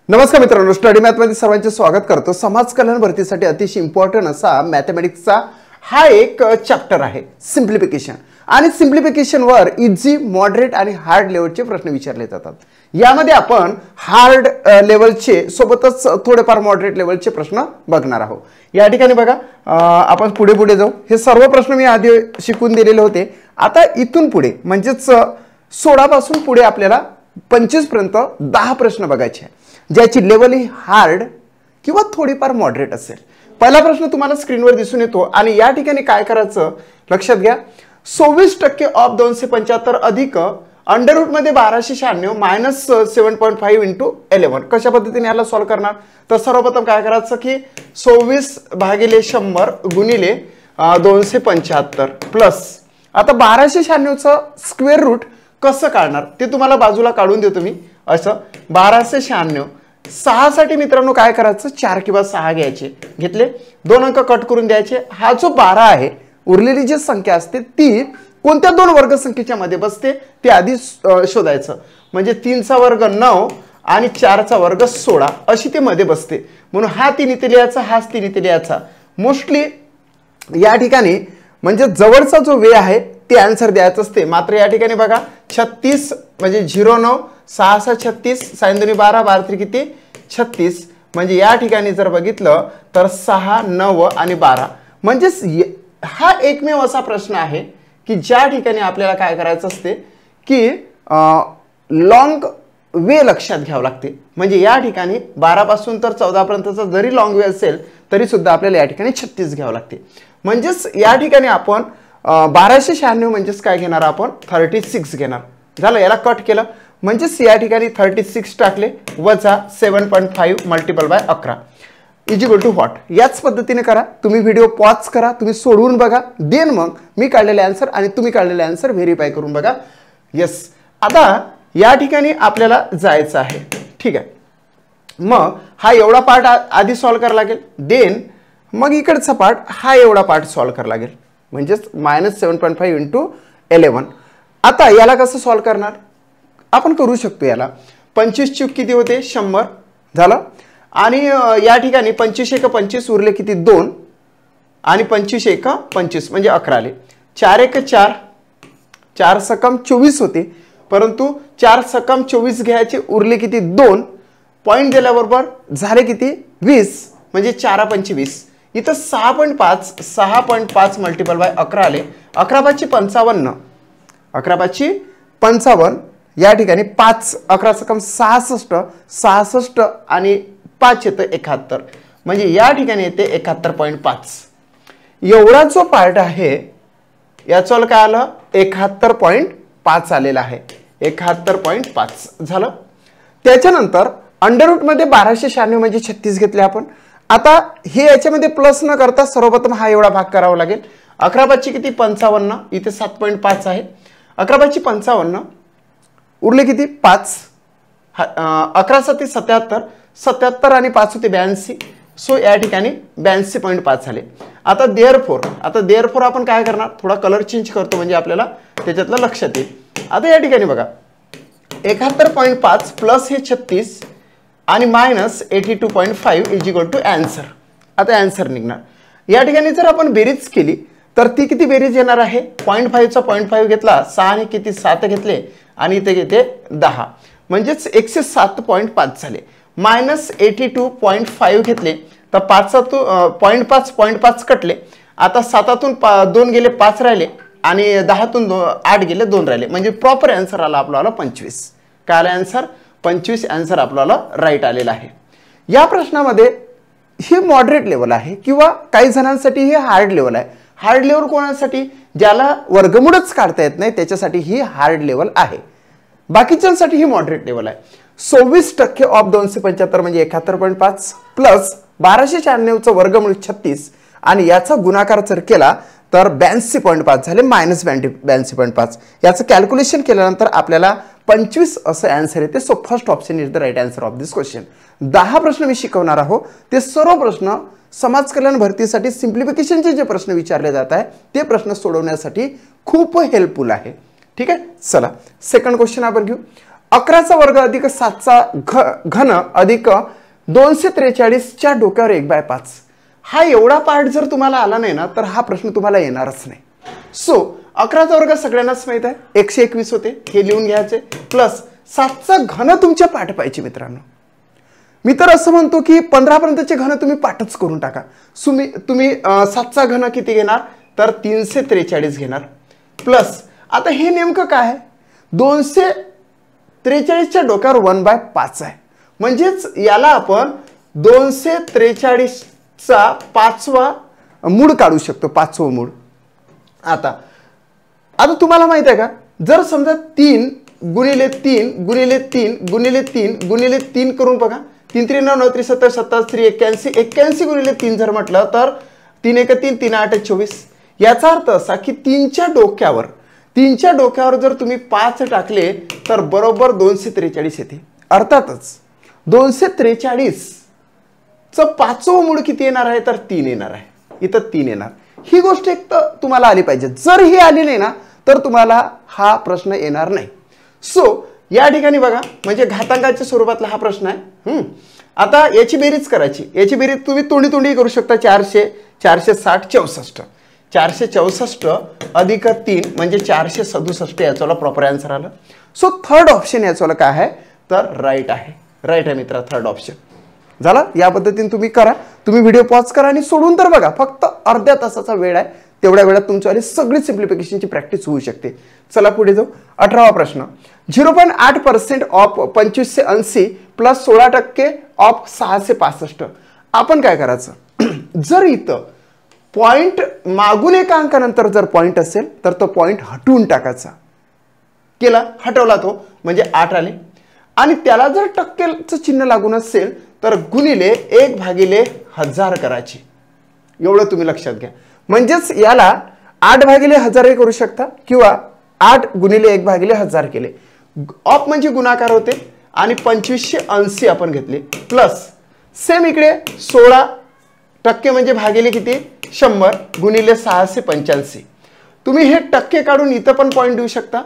नमस्कार मित्रांनो, study math मध्ये सर्वांचे स्वागत करतो। समाज कल्याण भरतीसाठी अतिशय इम्पॉर्टंट असा मॅथमॅटिक्सचा हा एक चॅप्टर आहे सिम्प्लिफिकेशन। आणि सिम्प्लिफिकेशन वर इझी, मॉडरेट आणि हार्ड लेवलचे प्रश्न विचारले जातात। यामध्ये आपण हार्ड लेवलचे सोबतच थोडेफार मॉडरेट लेवलचे प्रश्न बघणार आहोत। या ठिकाणी बघा, आपण पुढे पुढे जाऊ। हे सर्व प्रश्न मी आधी शिकून दिलेले होते। आता इथून पुढे म्हणजेच 16 पासून पुढे आपल्याला 25 पर्यंत 10 प्रश्न बघायचे आहेत, ज्याची लेवल ही हार्ड किंवा थोडीफार मॉडरेट असेल। पहिला प्रश्न तुम्हाला स्क्रीनवर दिसून येतो आणि या ठिकाणी काय करायचं लक्षात घ्या। 26% ऑफ 275 अधिक अंडर रूट मध्ये 1296 मायनस 7.5 इंटू 11 कशा पद्धतीने याला सॉल्व करणार। तर सर्वप्रथम काय करायचं की 24/100 गुणिले 275 प्लस आता 1296 चं स्क्वेअर रूट कसं काढणार ते तुम्हाला बाजूला काढून देतो मी। असं 1296 6 साठी मित्रांनो काय करायचं, 4 किंवा 6 घ्यायचे, घेतले, 2 अंक कट करून द्यायचे। हा जो 12 आहे, उरलेली जी संख्या असते ती कोणत्या दोन वर्ग संख्येच्या मध्ये बसते ते आधी शोधायचं। म्हणजे 3 चा वर्ग 9 आणि 4 चा वर्ग 16 अशी ते मध्ये बसते। म्हणून हा 3 इथे लिहायचा, हाच 3 इथे लिहायचा। मोस्टली या ठिकाणी म्हणजे जवळचा जो वे आहे ते आन्सर द्यायचं असते। मात्र या ठिकाणी बघा 36 म्हणजे 09 6 6 36 साइन 2 12 12 3 किती 36 म्हणजे या ठिकाणी जर बघितलं तर 6 9 आणि 12 म्हणजे हा एकमेव असा प्रश्न आहे की ज्या ठिकाणी आपल्याला काय करायचं असते की लॉंग वे लक्षात घ्यावं लागते। म्हणजे या ठिकाणी 12 पासून तर 14 पर्यंतचा जरी लॉंग वे असेल तरी सुद्धा आपल्याला या ठिकाणी 36 घ्यावं लागते। म्हणजेच या ठिकाणी आपण 1296 म्हणजेच काय घेणार आपण 36 घेणार। झालं, याला कट केलं म्हणजेच या ठिकाणी 36 टाकले वजा 7.5 multiple by 11 is equal to what. याच पद्धतीने करा, तुम्ही व्हिडिओ पॉज करा, तुम्ही सोडवून बघा, देन मग मी काढलेले आन्सर आणि तुम्ही काढलेले आन्सर व्हेरीफाय करून बघा। येस, आता या ठिकाणी आपल्याला जायचं आहे, ठीक आहे। मग हा एवढा पार्ट आधी सॉल्व करावा लागेल, देन मग इकडचा पार्ट हा एवढा पार्ट सॉल्व करावा लागेल, म्हणजेच मायनस 7.5 इंटू 11। आता याला कसं सॉल्व करणार आपण करू शकतो। याला 25 चूक किती होते 100 झालं, आणि या ठिकाणी 25 1 25 उरले किती 2 आणि 25 1 25 म्हणजे 11 आले। 4 1 4 4 सकम 24 होते, परंतु 4 सकम 24 घ्यायचे, उरले किती 2 पॉइंट दिल्याबरोबर झाले किती 20 म्हणजे 4 25 इथं 6.5 6.5 मल्टिपल बाय 11 आले। 11 5 55 11 5 55 या ठिकाणी 5 11 सकम 66 66 आणि 5 येतं 71 म्हणजे या ठिकाणी येते 71.5। एवढा जो पार्ट आहे याचं काय आलं 71.5 आलेला आहे, 71.5 झालं। त्याच्यानंतर अंडर रूट मध्ये 1296 म्हणजे 36 घेतले आपण। आता हे याच्यामध्ये प्लस न करता सर्वप्रथम हा एवढा भाग करावा लागेल। 11 5 किती 55 इथे 7.5 आहे, 11 5 55 उरले किती 5 11 7 77 77 आणि 5 होते 82 सो या ठिकाणी 82.5 झाले। आता देअरफोर आपण काय करणार, थोडा कलर चेंज करतो म्हणजे आपल्याला त्याच्यातलं लक्षात येईल। आता या ठिकाणी बघा 71.5 प्लस हे 36 आणि minus 82.5 is equal to answer. आता आन्सर निघणार। या ठिकाणी जर आपण बेरीज केली तर ती किती बेरीज येणार आहे, 0.5 चा 0.5 घेतला, 6 ने किती 7 घेतले आणि इथे घेते 10 म्हणजेच 107.5 झाले। मायनस 82.5 घेतले तर 5 कटले, आता 7तून 2 गेले 5 राहिले आणि 10तून 8 गेले 2 राहिले, म्हणजे प्रॉपर आन्सर आला आपल्याला 25। काय आला आन्सर 25, आन्सर आपल्याला राईट आलेला आहे। या प्रश्नामध्ये हे मॉडरेट लेवल आहे किंवा काही जणांसाठी हे हार्ड लेवल आहे। हार्ड लेवल कोणासाठी, ज्याला वर्गमूळच काढता येत नाही त्याच्यासाठी ही हार्ड लेवल आहे, बाकीच्यांसाठी ही मॉडरेट लेवल आहे। 26% ऑफ 275 म्हणजे 71.5 प्लस 1296 चं वर्गमूळ 36 आणि याचा गुणाकार जर केला तर 82.5 झाले, मायनस 82.5। याचं कॅल्क्युलेशन केल्यानंतर आपल्याला 25 असं आन्सर येते। So first option is the right answer of this question. 10 प्रश्न मी शिकवणार आहोत, ते सर्व प्रश्न समाज कल्याण भरतीसाठी सिम्प्लिफिकेशनचे जे प्रश्न विचारले जात आहे ते प्रश्न सोडवण्यासाठी खूप हेल्पफुल आहे, ठीक आहे। चला सेकंड क्वेश्चन आपण घेऊ। 11चा वर्ग अधिक 7चा घन अधिक 243च्या डोक्यावर 1/5. हा एवढा पार्ट जर तुम्हाला आला नाही ना तर हा प्रश्न तुम्हाला येणारच नाही. सो 11चा वर्ग सगळ्यांनाच माहित आहे 121 होते, हे लिहून घ्यायचे, प्लस 7चा घन तुमच्या पाठ पाहिजे मित्रांनो. मी तर असं म्हणतो की 15 पर्यंतचे घन तुम्ही पाठच करून टाका. तुम्ही 7चा घन किती घेणार तर 343 घेणार, प्लस आता हे नेमकं काय आहे 243च्या डोक्यावर 1/5 आहे, म्हणजेच याला आपण 243चा 5वा मूळ काढू शकतो, 5वं मूळ. आता तुम्हाला माहित आहे का जर समजा 3 गुणिले 3 गुणिले 3 गुणिले 3 गुणिले 3 करून बघा, 3 3 9 9 3 70 27 3 81 81 गुणिले 3 जर म्हटलं तर 3 1 3 3 8 24. याचा अर्थ असा की 3च्या डोक्यावर जर तुम्ही 5 टाकले तर बरोबर 243 येते. अर्थातच 243चं 5वं मूळ किती येणार आहे तर 3 येणार आहे, इथं 3 येणार. ही गोष्ट एक तर तुम्हाला आली पाहिजे. जर ही आली नाही ना तर तुम्हाला हा प्रश्न येणार नाही. सो या ठिकाणी बघा म्हणजे घातांकाच्या स्वरूपातला हा प्रश्न आहे. आता याची बेरीज करायची, याची बेरीज तुम्ही तोंडी करू शकता. 400 460 64 464 अधिक 3 म्हणजे 467 याचा प्रॉपर आन्सर आलं. सो थर्ड ऑप्शन याचा काय आहे तर राईट आहे मित्रा, थर्ड ऑप्शन झाला. या पद्धतीने तुम्ही करा. तुम्ही व्हिडिओ पॉज करा आणि सोडून तर बघा. फक्त अर्ध्या तासाचा वेळ आहे, तेवढ्या वेळात तुमच्यावाली सगळी सिम्प्लिफिकेशनची प्रॅक्टिस होऊ शकते. चला पुढे जाऊ. 18वा प्रश्न. 0.8% ऑफ 2580 प्लस 16% ऑफ 665. आपण काय करायचं जर इथं पॉइंट मागून एका अंकानंतर जर पॉइंट असेल तर तो पॉइंट हटवून टाकायचा. केला, हटवला तो म्हणजे 8 आले. आणि त्याला जर टक्केचं चिन्ह लागून असेल तर गुणिले 1/1000 करायची. एवढं तुम्ही लक्षात घ्या. म्हणजेच याला 8/1000 करू शकता किंवा 8 गुणिले 1/1000 केले. ऑफ म्हणजे गुणाकार होते आणि 2580 आपण घेतले, प्लस सेम इकडे 16% म्हणजे भागिले किती 100 गुणिले 685. तुम्ही हे टक्के काढून इथं पण पॉईंट देऊ शकता.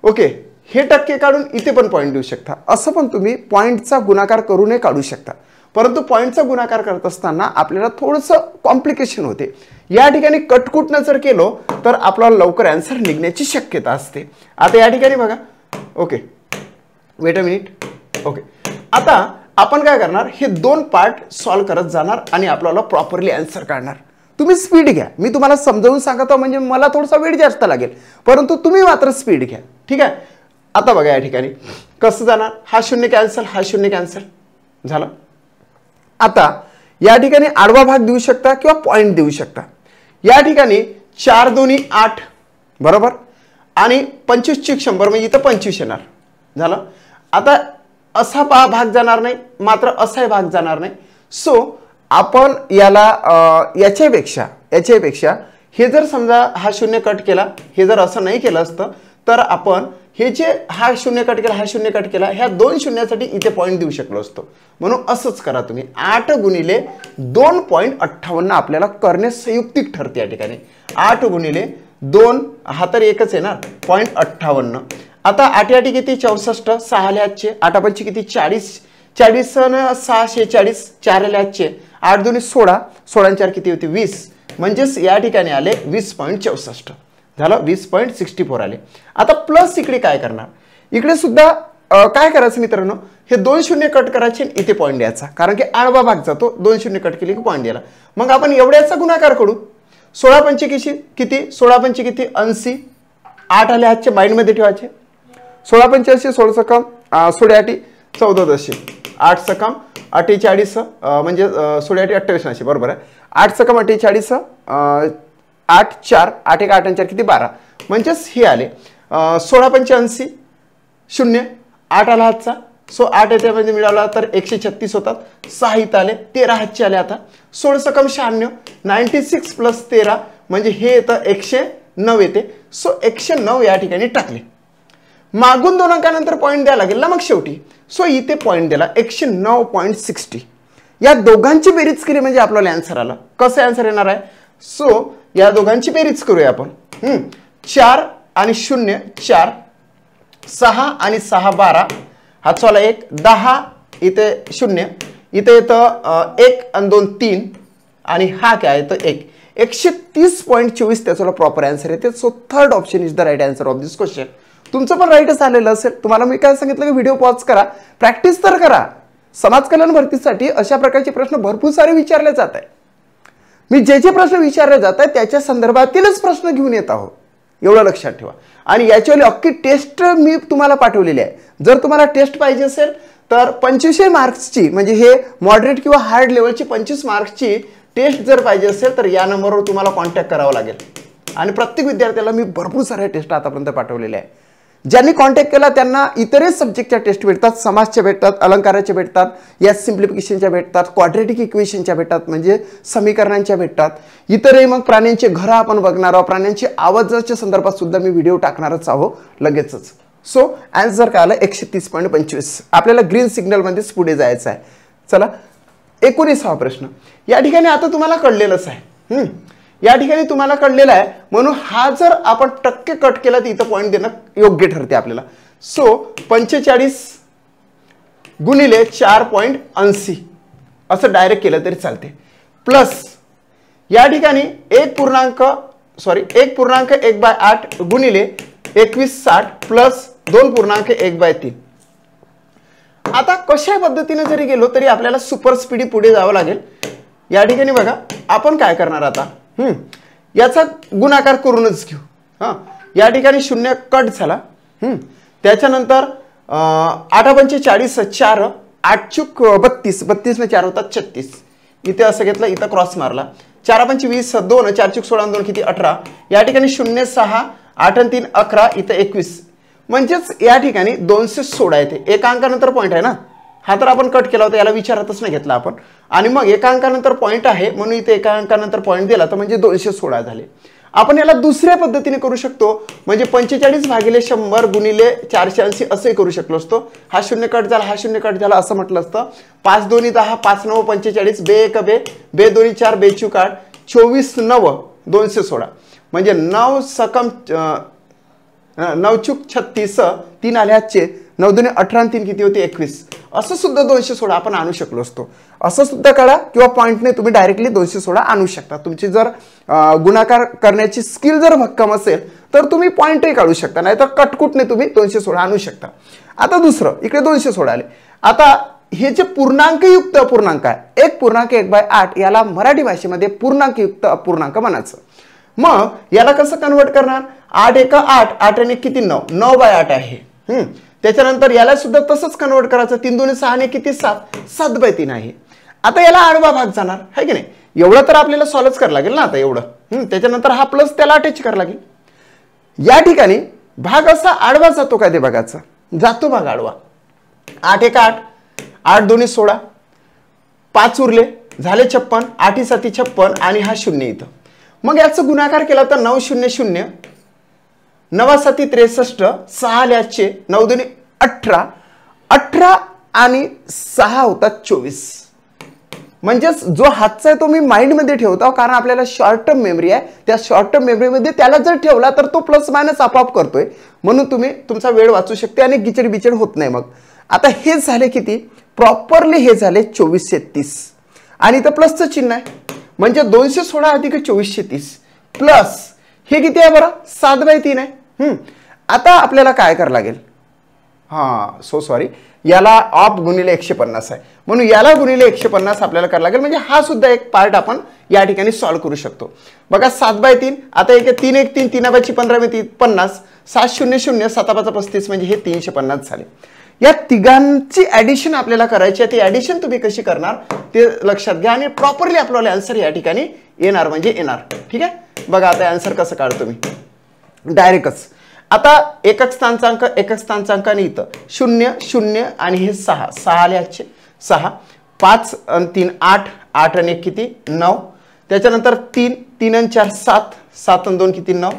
ओके, हे टक्के काढून इथे पण पॉईंट देऊ शकता. असं पण तुम्ही पॉईंटचा गुणाकार करूनही काढू शकता. परंतु पॉईंटचा गुणाकार करत असताना आपल्याला थोडंसं कॉम्प्लिकेशन होते. या ठिकाणी कटकुटनं जर केलो तर आपल्याला लवकर आन्सर निघण्याची शक्यता असते. आता या ठिकाणी बघा. Okay, weight a minute. Okay, आता आपण काय करणार हे 2 पार्ट सॉल्व करत जाणार आणि आपल्याला प्रॉपरली आन्सर काढणार. तुम्ही स्पीड घ्या. मी तुम्हाला समजावून सांगतो म्हणजे मला थोडासा वेळ जास्त लागेल, परंतु तुम्ही मात्र स्पीड घ्या. ठीक आहे. आता बघा या ठिकाणी कसं जाणार. हा 0 कॅन्सल, हा 0 कॅन्सल झालं. आता या ठिकाणी आडवा भाग देऊ शकता किंवा पॉइंट देऊ शकता. या ठिकाणी 4 2 8 बरोबर आणि 25 100 म्हणजे इथं 25 येणार झालं. आता असा भाग जाणार नाही, मात्र असाही भाग जाणार नाही. सो आपण याला याच्यापेक्षा हे जर समजा हा 0 कट केला, हे जर असं नाही केलं असतं तर आपण हे जे हा 0 कट केला, हा 0 कट केला, ह्या 2 शून्यासाठी इथे पॉईंट देऊ शकलो असतो. म्हणून असंच करा तुम्ही. 8 गुणिले 2.58 आपल्याला करणे संयुक्तिक ठरते. या ठिकाणी 8 गुणिले 2 हा तर एकच येणार 0.58. आता 8 8 किती 64, 6 आले आजचे, 8 5 किती 40, 40 आणि 640, 4 आले आजचे, 8 2 16, 16 4 किती होते 20. म्हणजेच या ठिकाणी आले 20.64 झालं, 20.64 आले. आता प्लस इकडे काय करणार, इकडे सुद्धा काय करायचं मित्रांनो, हे 2 शून्य कट करायचे इथे पॉईंट द्यायचा, कारण की आडवा भाग जातो. 2 शून्य कट केले की पॉईंट द्यायला. मग आपण एवढ्याचा गुणाकार करू. 16 पंचे किती 16 पंचे किती 80, 8 आले आजचे माइंडमध्ये ठेवायचे. 16 पंचे 80, 16 सकम 16 8 14, 8 सकम 48 म्हणजे 16 8 28 बरोबर आहे. 8 सकम 48, 8 4 8 1 8 4 किती 12, म्हणजेच हे आले 16 पंचे 80, 0 8 आला हातचा. सो 8 येते म्हणजे मिळाला तर 136 होतात. 6 इथं आले, 13 हातचे आले. आता 16 सकम 96, 96 प्लस 13 म्हणजे हे येतं 109 येते. सो 109 या ठिकाणी टाकले. मागून 2 अंकानंतर पॉईंट द्यायला लागेल ना मग शेवटी. सो इथे पॉईंट दिला 109.60. या दोघांची बेरीज केली म्हणजे आपल्याला आन्सर आला. कसं आन्सर येणार आहे. सो या दोघांची बेरीज करूया आपण. 4 आणि 0 4 6 आणि 6 12, हातचा वाला 1 10, इथे 0, इथे येतं 1 आणि 2 3, आणि हा काय आहे तर 1, 130.24 त्याचा प्रॉपर आन्सर येते. So third option is the right answer of this question. तुमचं पण राईटच आलेलं असेल. तुम्हाला मी काय सांगितलं की व्हिडिओ पॉज करा, प्रॅक्टिस तर करा. समाज कल्याण भरतीसाठी अशा प्रकारचे प्रश्न भरपूर सारे विचारले जात आहे. मी जे जे प्रश्न विचारले जात आहेत त्याच्या संदर्भातीलच प्रश्न घेऊन येत आहोत, एवढं लक्षात ठेवा. आणि याच्यावर अख्खी टेस्ट मी तुम्हाला पाठवलेली आहे. जर तुम्हाला टेस्ट पाहिजे असेल तर 25 मार्क्सची, म्हणजे हे मॉडरेट किंवा हार्ड लेवलची 25 मार्क्सची टेस्ट जर पाहिजे असेल तर या नंबरवर तुम्हाला कॉन्टॅक्ट करावं लागेल. आणि प्रत्येक विद्यार्थ्याला मी भरपूर साऱ्या टेस्ट आतापर्यंत पाठवलेल्या आहे. ज्यांनी कॉन्टॅक्ट केला त्यांना इतरही सब्जेक्टच्या टेस्ट भेटतात, समाजच्या भेटतात, अलंकाराच्या भेटतात, या सिम्प्लिफिकेशनच्या भेटतात, क्वाड्रेटिक इक्वेशनच्या भेटतात, म्हणजे समीकरणांच्या भेटतात. इतरही मग प्राण्यांचे घरं आपण बघणार आहोत, प्राण्यांची आवाजाच्या संदर्भात सुद्धा मी व्हिडिओ टाकणारच आहोत लगेचच. सो आन्सर काय आलं 130.25. आपल्याला ग्रीन सिग्नलमध्येच पुढे जायचं आहे. चला 19वा प्रश्न. या ठिकाणी आता तुम्हाला कळलेलंच आहे, या ठिकाणी तुम्हाला कळलेला आहे, म्हणून हा जर आपण टक्के कट केला तर इथं पॉईंट देणं योग्य ठरते आपल्याला. सो 45 गुणिले 4.80 असं डायरेक्ट केलं तरी चालते. प्लस या ठिकाणी 1.1/8 गुणिले 2160 प्लस 2.1/3. आता कशा पद्धतीने जरी गेलो तरी आपल्याला सुपर स्पीडी पुढे जावं लागेल. या ठिकाणी बघा आपण काय करणार आता, याचा गुणाकार करूनच घेऊ. या ठिकाणी 0 कट झाला. त्याच्यानंतर 8×45 4, 8 32, 32 ने 4 होतात 36. इथे असं घेतलं, इथं क्रॉस मारला. 4×5 2, 4 16 2 किती 18. या ठिकाणी 0 6, 8 आणि 3 11, इथं 21. म्हणजेच या ठिकाणी 216 येते. एका अंकानंतर पॉईंट आहे ना, हा तर आपण कट केला होता, याला विचारातच नाही घेतला आपण. आणि मग एका अंकानंतर पॉईंट आहे म्हणून इथे एका अंकानंतर पॉईंट दिला तर म्हणजे 216 झाले. आपण याला दुसऱ्या पद्धतीने करू शकतो, म्हणजे 45/100 गुणिले 480 असे करू शकलो असतो. हा 0 कट झाला, हा 0 कट झाला, असं म्हटलं असतं. 5 2 10, 5 9 45, बे 1 बे, बे 2 4, बे 4 8, 24 9 216, म्हणजे 9 सकम 9 चूक 36, 3 आले हातचे, 9 2 18 आणि 3 किती होते 21. असं सुद्धा 216 आपण आणू शकलो असतो. असं सुद्धा करा किंवा पॉईंटने तुम्ही डायरेक्टली 216 आणू शकता. तुमची जर गुणाकार करण्याची स्किल जर भक्कम असेल तर तुम्ही पॉईंटही काढू शकता, नाहीतर कटकुटने तुम्ही 216 आणू शकता. आता दुसरं, इकडे 216 आले. आता हे जे पूर्णांकयुक्त अपूर्णांक आहे, 1.1/8 याला मराठी भाषेमध्ये पूर्णांकयुक्त अपूर्णांक म्हणायचं. मग याला कसं कन्वर्ट करणार, 8 1 8, 8 आणि किती 9, 9/8 आहे. त्याच्यानंतर याला सुद्धा तसंच कन्वर्ट करायचं. 3 2 6 आणि किती 7, 7/3 आहे. आता याला आडवा भाग जाणार आहे की नाही, एवढं तर आपल्याला सॉल्व्ह करावं लागेल ना आता एवढं. त्याच्यानंतर हा प्लस त्याला अटॅच करावं लागेल. या ठिकाणी भाग असा आडवा जातो का, ते भागाचा जातो भाग आडवा. 8 1 8, 8 2 16, 5 उरले झाले 56, 8 7 56 आणि हा 0 इथं. मग याचा गुणाकार केला तर 9 0 0, 9 7 63, 6 ल्याचे 9 2 18, 18 आणि 6 होतात 24. म्हणजेच जो हातचा आहे तो मी माइंड मध्ये ठेवतो, कारण आपल्याला शॉर्ट टर्म मेमरी आहे. त्या शॉर्ट टर्म मेमरीमध्ये त्याला जर ठेवला तर तो प्लस मायनस आपोआप करतोय, म्हणून तुम्ही तुमचा वेळ वाचू शकते आणि गिचड बिचड होत नाही. मग आता हे झाले किती प्रॉपरली, हे झाले 2430 आणि इथं प्लसचं चिन्ह आहे, म्हणजे 216 अधिक 2430 प्लस हे किती आहे बरं 7/3 आहे. आता आपल्याला काय करावं लागेल, सॉरी, याला ऑफ गुणिले 150 आहे, म्हणून याला गुणिले 150 आपल्याला करावं लागेल. म्हणजे हा सुद्धा एक पार्ट आपण या ठिकाणी सॉल्व्ह करू शकतो. बघा 7/3, आता 3 1 3, 3 5 15 50, 7 0 0, 7 5 35, म्हणजे हे 350 झाले. या तिघांची ऍडिशन आपल्याला करायची आहे. ती ऍडिशन तुम्ही कशी करणार ते लक्षात घ्या आणि प्रॉपरली आपल्याला आन्सर या ठिकाणी येणार म्हणजे येणार. ठीक आहे, बघा आता आन्सर कसं काढतो मी डायरेक्टच. आता एकक स्थानचा अंक आणि इथं 0 0 आणि हे 6 6 आले आजचे 6, 5 आणि 3 8, 8 आणि 1 किती 9, त्याच्यानंतर 3 3 आणि 4 7, 7 आणि 2 किती 9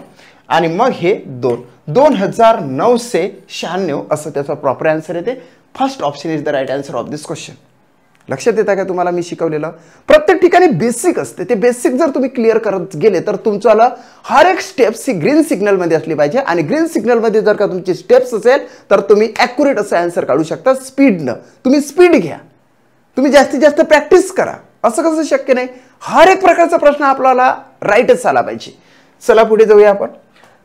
आणि मग हे 2, 2996 असं त्याचा प्रॉपर आन्सर येते. First option is the right answer of this question. लक्षात येतं का तुम्हाला मी शिकवलेलं? प्रत्येक ठिकाणी बेसिक असते, ते बेसिक जर तुम्ही क्लिअर करत गेले तर तुमच्याला हर एक स्टेप्स ही ग्रीन सिग्नल मध्ये असली पाहिजे, आणि ग्रीन सिग्नल मध्ये जर का तुमची स्टेप्स असेल तर तुम्ही ॲक्युरेट असं आन्सर काढू शकता. स्पीडनं तुम्ही स्पीड घ्या, तुम्ही जास्तीत जास्त प्रॅक्टिस करा. असं कसं शक्य नाही? हर एक प्रकारचा प्रश्न आपल्याला राईटच आला पाहिजे. चला पुढे जाऊया आपण.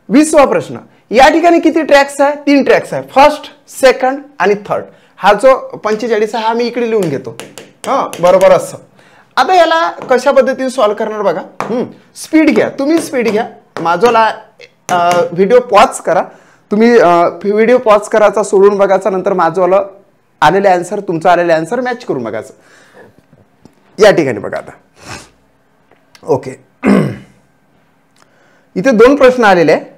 20वा प्रश्न. या ठिकाणी किती ट्रॅक्स आहे? 3 ट्रॅक्स आहे, फर्स्ट, सेकंड आणि थर्ड. हा जो 45 हा मी इकडे लिहून घेतो. बरोबर असं. आता याला कशा पद्धतीने सॉल्व्ह करणार बघा. स्पीड घ्या, तुम्ही स्पीड घ्या. माझा व्हिडिओ पॉज करा, तुम्ही व्हिडिओ पॉज करायचा, सोडून बघायचा, नंतर माझं आलेले आन्सर तुमचा आलेले आन्सर मॅच करून बघायचं. या ठिकाणी बघा आता. ओके, इथे 2 प्रश्न आलेले आहे,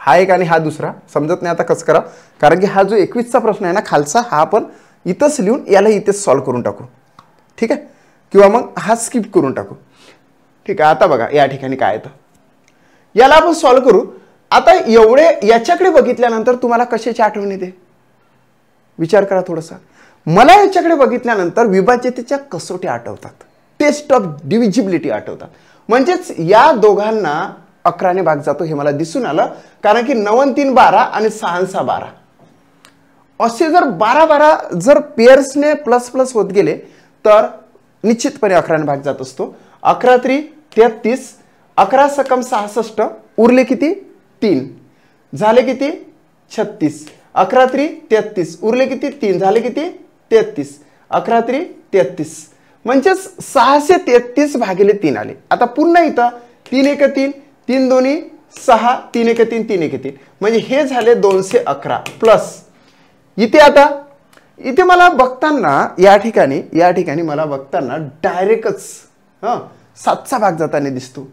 हा एक आणि हा दुसरा. समजत नाही आता कसं करा, कारण की हा जो 21चा प्रश्न आहे ना खालचा, हा आपण इथंच लिहून याला इथेच सॉल्व्ह करून टाकू. ठीक आहे, किंवा मग हा स्किप करून टाकू. ठीक आहे, आता बघा या ठिकाणी काय येतं, याला आपण सॉल्व्ह करू. आता एवढे याच्याकडे बघितल्यानंतर तुम्हाला कशाची आठवण येते? विचार करा थोडासा. मला याच्याकडे बघितल्यानंतर विभाज्यतेच्या कसोटी आठवतात, टेस्ट ऑफ डिव्हिजिबिलिटी आठवतात. म्हणजेच या दोघांना 11ने भाग जातो हे मला दिसून आलं, कारण की 9 आणि 3 12 आणि 6 आणि 6 12 असे जर 12-12 जर पेयर्सने प्लस प्लस होत गेले तर निश्चितपणे 11ने भाग जात असतो. 11 3 33, 11 सकम 66, उरले किती? 3, झाले किती? 36. 11 3 33, उरले किती? 3, झाले किती? 33. 11 3 33, म्हणजेच 633 भागिले 3 आले. आता पुन्हा इथं 3 1 3, 3 2 6, 3 1 3, 3 1 3, म्हणजे हे झाले 211 प्लस. इथे आता इथे मला बघताना या ठिकाणी मला बघताना डायरेक्टच 7चा भाग जाताना दिसतो.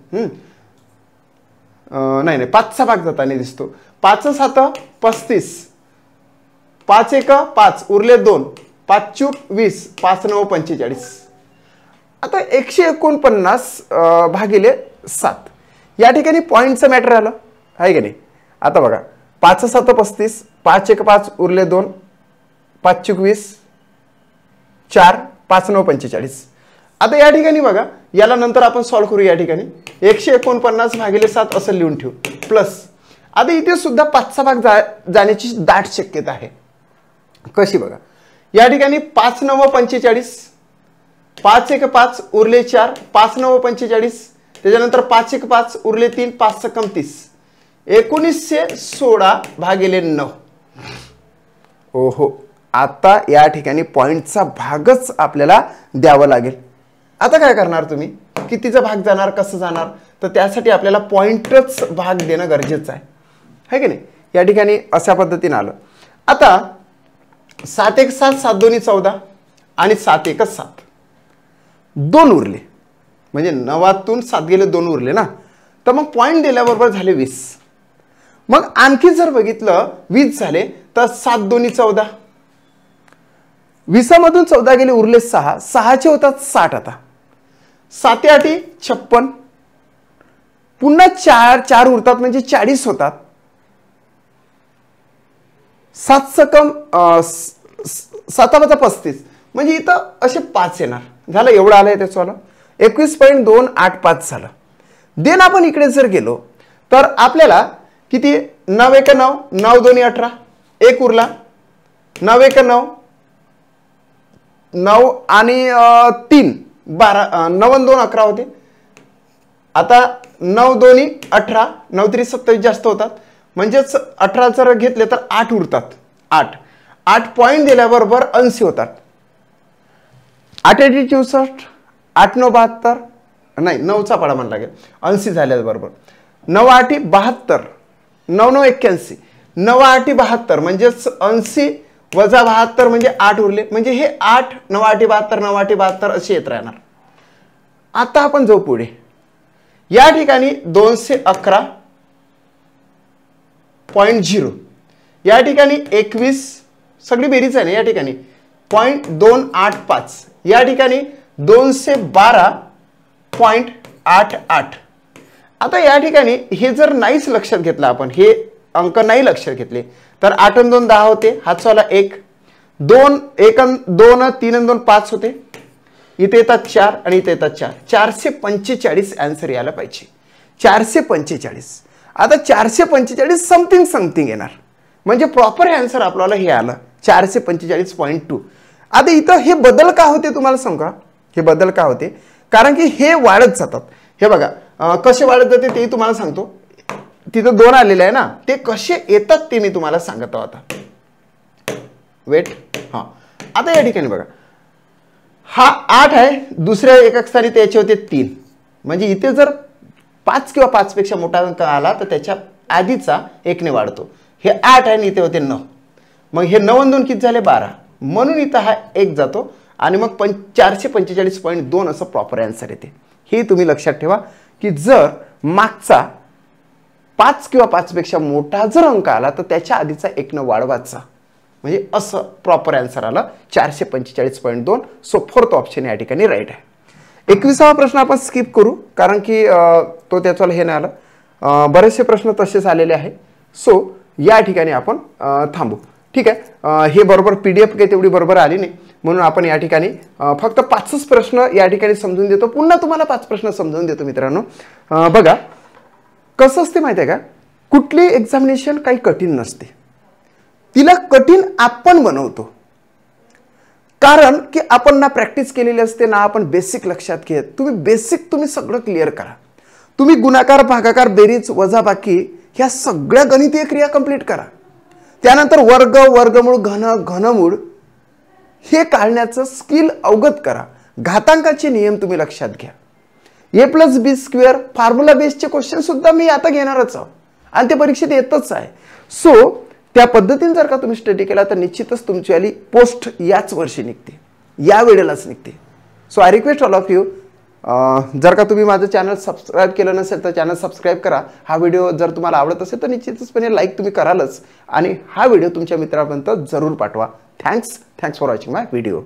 नाही 5चा भाग जाताना दिसतो. 5 7 35, 5 1 5, उरले 2, 5 चूक 20, 5 9 45. आता 149 भागिले 7 या ठिकाणी पॉईंटचं मॅटर आलं आहे की नाही? आता बघा 5 7 35, 5 1 5, उरले 2, 5 चूक 20, 4, 5 9 45. आता या ठिकाणी बघा, याला नंतर आपण सॉल्व्ह करू. या ठिकाणी 149 भागिले 7 असं लिहून ठेवू प्लस. आता इथे सुद्धा 5चा भाग जाण्याची दाट शक्यता आहे. कशी बघा, या ठिकाणी 5 9 45, 5 1 5, उरले 4, 5 9 45, त्याच्यानंतर 5 1 5, उरले 3, 5 सकम 30, 1916 भागिले 9. ओहो, आता या ठिकाणी पॉइंटचा भागच आपल्याला द्यावा लागेल. आता काय करणार तुम्ही? कितीचा भाग जाणार, कसं जाणार? तर त्यासाठी आपल्याला पॉइंटच भाग देणं गरजेचं आहे की नाही? या ठिकाणी अशा पद्धतीने आलं. आता 7 1 7, 7 2 14 आणि 7 1 7, 2 उरले, म्हणजे 9तून 7 गेले, 2 उरले ना. तर मग पॉइंट दिल्याबरोबर झाले 20. मग आणखी जर बघितलं 20 झाले तर 7 2 14, 20 मधून 14 गेले, उरले 6, 6चे होतात 60. आता 7 8 56, पुन्हा 4 उरतात म्हणजे 40 होतात. 7 सकम 7 35, म्हणजे इथं असे 5 येणार. झालं, एवढं आलंय त्याचं 21.285 झालं. देन आपण इकडे जर गेलो तर आपल्याला किती? 9 1 9, 9 2 18, 1 उरला. 9 1 9, 9 आणि 3 12, 9 आणि 2 11 होते. आता 9 2 18, 9 3 27 जास्त होतात, म्हणजेच 18 जर घेतले तर 8 उरतात. 8 पॉइंट दिल्याबरोबर 80 होतात. 8 8 64, 8 9 72, नाही 9चा पाडा म्हणायला लागेल, 80 झाल्याबरोबर 9 8 72, 9 9 81, 9 8 72, म्हणजेच 80 वजा 72 म्हणजे 8 उरले, म्हणजे हे 8 9 8 72, 9 8 72 असे येत राहणार. आता आपण जाऊ पुढे. या ठिकाणी 211.0, या ठिकाणी 21, सगळी बेरीज आहे ना. या ठिकाणी 0.285, या ठिकाणी 212.88. आता या ठिकाणी हे जर नाहीच लक्षात घेतलं आपण, हे अंक नाही लक्षात घेतले तर 8 आणि 2 10 होते, हातचा 1, 2 1 2 3 आणि 2 5 होते, इथे येतात 4 आणि इथे येतात 4, 445 आन्सर यायला पाहिजे. 445. आता 445 समथिंग येणार, म्हणजे प्रॉपर आन्सर आपल्याला हे आलं 445.2. आता इथं हे बदल का होते तुम्हाला सांगू का? हे बदल का होते? कारण की हे वाढत जातात. हे बघा कसे वाढत जाते ते तुम्हाला सांगतो. तिथं 2 आलेले आहे ना, ते कसे येतात ते मी तुम्हाला सांगतो. आता वेट. हा, आता या ठिकाणी बघा, हा 8 आहे, दुसऱ्या एका स्थानी त्याचे होते 3, म्हणजे इथे जर 5 किंवा 5 पेक्षा मोठा अंक आला तर त्याच्या आधीचा 1 ने वाढतो. हे 8 आहे आणि इथे होते 9, मग हे 9 आणि 2 किती झाले 12, म्हणून इथं हा 1 जातो आणि मग 445.2 असं प्रॉपर आन्सर येते. हे तुम्ही लक्षात ठेवा की जर मागचा 5 किंवा 5 पेक्षा मोठा जर अंक आला तर त्याच्या आधीचा 1 न वाढवायचा, म्हणजे असं प्रॉपर आन्सर आलं 445.2. सो फोर्थ ऑप्शन या ठिकाणी राईट आहे. 21वा प्रश्न आपण स्किप करू कारण की तो त्याचं हे नाही आलं. बरेचसे प्रश्न तसेच आलेले आहे. सो या ठिकाणी आपण थांबू. ठीक आहे, हे बरोबर PDF काही तेवढी बरोबर आली नाही, म्हणून आपण या ठिकाणी फक्त 5च प्रश्न या ठिकाणी समजून देतो. पुन्हा तुम्हाला 5 प्रश्न समजून देतो मित्रांनो. बघा कसं असते माहिती आहे का, कुठली एक्झामिनेशन काही कठीण नसते, तिला कठीण आपण बनवतो. कारण की आपण ना प्रॅक्टिस केलेली असते ना आपण बेसिक लक्षात घेत. तुम्ही सगळं क्लिअर करा. तुम्ही गुणाकार, भागाकार, बेरीज, वजाबाकी ह्या सगळ्या गणितीय क्रिया कंप्लीट करा. त्यानंतर वर्ग, वर्गमूळ, घनमूळ हे काढण्याचं स्किल अवगत करा. घातांकाचे नियम तुम्ही लक्षात घ्या. a+b² फॉर्म्युला बेसचे क्वेश्चन सुद्धा मी आता घेणारच आहोत आणि ते परीक्षेत येतच आहे. सो त्या पद्धतीने जर का तुम्ही स्टडी केला तर निश्चितच तुमची वाली पोस्ट याच वर्षी निघते, या वेळेलाच निघते. So I request all of you, जर का तुम्ही माझं चॅनल सबस्क्राईब केलं नसेल तर चॅनल सबस्क्राईब करा. हा व्हिडिओ जर तुम्हाला आवडत असेल तर निश्चितचपणे लाईक तुम्ही करालच आणि हा व्हिडिओ तुमच्या मित्रांपर्यंत जरूर पाठवा. Thanks for watching my video.